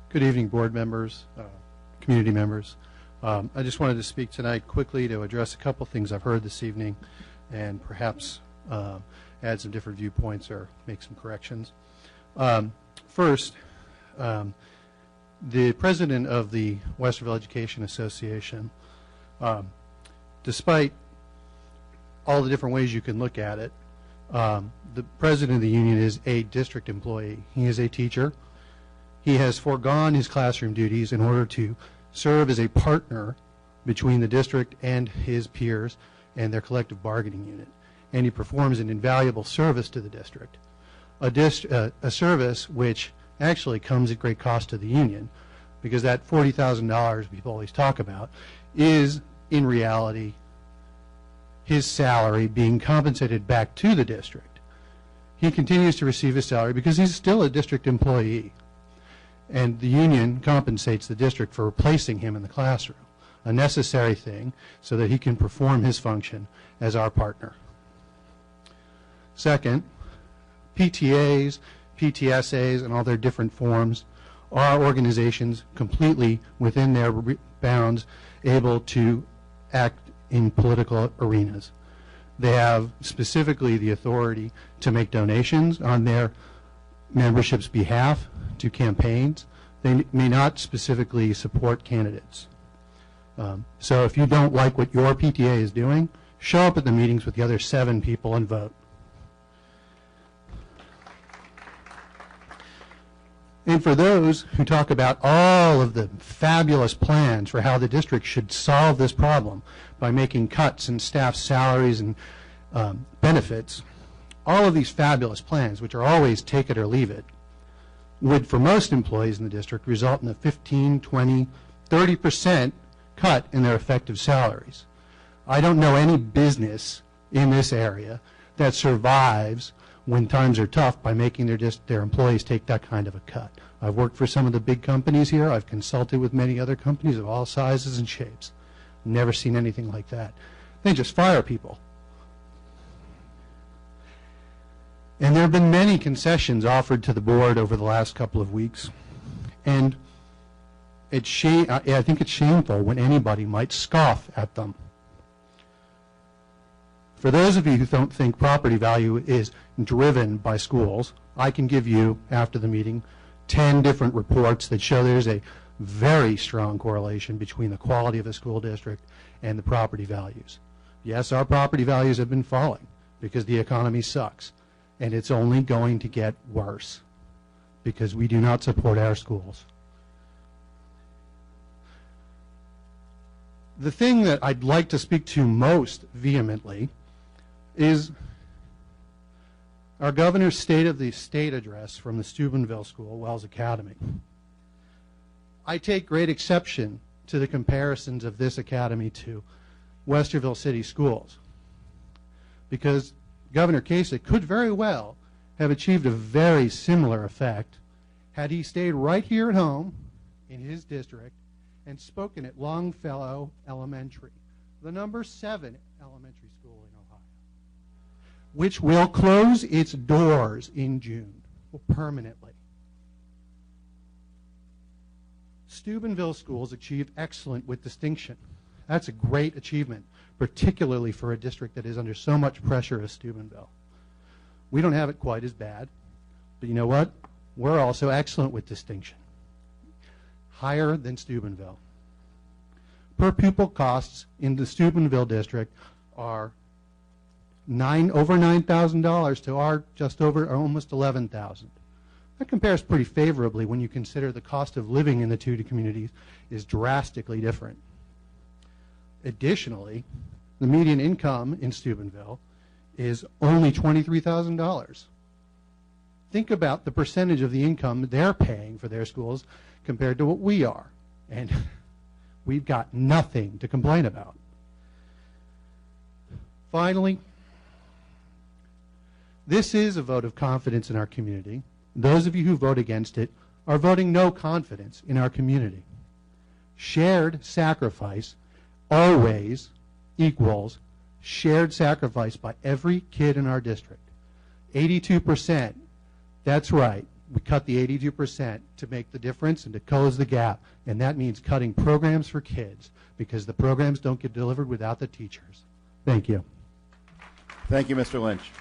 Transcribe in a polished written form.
Good evening, board members, community members. I just wanted to speak tonight quickly to address a couple things I've heard this evening and perhaps add some different viewpoints or make some corrections. First, the president of the Westerville Education Association, despite all the different ways you can look at it, the president of the union is a district employee. He is a teacher. He has foregone his classroom duties in order to serve as a partner between the district and his peers and their collective bargaining unit. And he performs an invaluable service to the district, a service which actually comes at great cost to the union, because that $40,000 people always talk about is in reality his salary being compensated back to the district. He continues to receive his salary because he's still a district employee, and the union compensates the district for replacing him in the classroom, a necessary thing so that he can perform his function as our partner. Second, PTAs, PTSAs, and all their different forms are organizations completely within their bounds able to act in political arenas. They have specifically the authority to make donations on their membership's behalf to campaigns. They may not specifically support candidates. So if you don't like what your PTA is doing, show up at the meetings with the other 7 people and vote. And for those who talk about all of the fabulous plans for how the district should solve this problem by making cuts in staff salaries and benefits, all of these fabulous plans, which are always take it or leave it, would, for most employees in the district, result in a 15, 20, 30% cut in their effective salaries. I don't know any business in this area that survives when times are tough by making their employees take that kind of a cut. I've worked for some of the big companies here. I've consulted with many other companies of all sizes and shapes. Never seen anything like that. They just fire people. And there have been many concessions offered to the board over the last couple of weeks. And I think it's shameful when anybody might scoff at them. For those of you who don't think property value is driven by schools, I can give you, after the meeting, 10 different reports that show there's a very strong correlation between the quality of a school district and the property values. Yes, our property values have been falling because the economy sucks, and it's only going to get worse because we do not support our schools. The thing that I'd like to speak to most vehemently is our governor's State of the State address from the Steubenville School, Wells Academy. I take great exception to the comparisons of this academy to Westerville City Schools, because Governor Kasich could very well have achieved a very similar effect had he stayed right here at home in his district and spoken at Longfellow Elementary, the number 7 elementary school in Ohio, which will close its doors in June permanently. Steubenville schools achieve excellent with distinction. That's a great achievement, particularly for a district that is under so much pressure as Steubenville. We don't have it quite as bad, but you know what? We're also excellent with distinction. Higher than Steubenville. Per pupil costs in the Steubenville district are over $9,000 to our just over almost $11,000. That compares pretty favorably when you consider the cost of living in the two communities is drastically different. Additionally, the median income in Steubenville is only $23,000. Think about the percentage of the income they're paying for their schools compared to what we are. And we've got nothing to complain about. Finally, this is a vote of confidence in our community. Those of you who vote against it are voting no confidence in our community. Shared sacrifice always equals shared sacrifice by every kid in our district. 82%, that's right, we cut the 82% to make the difference and to close the gap, and that means cutting programs for kids because the programs don't get delivered without the teachers. Thank you. Thank you, Mr. Lynch.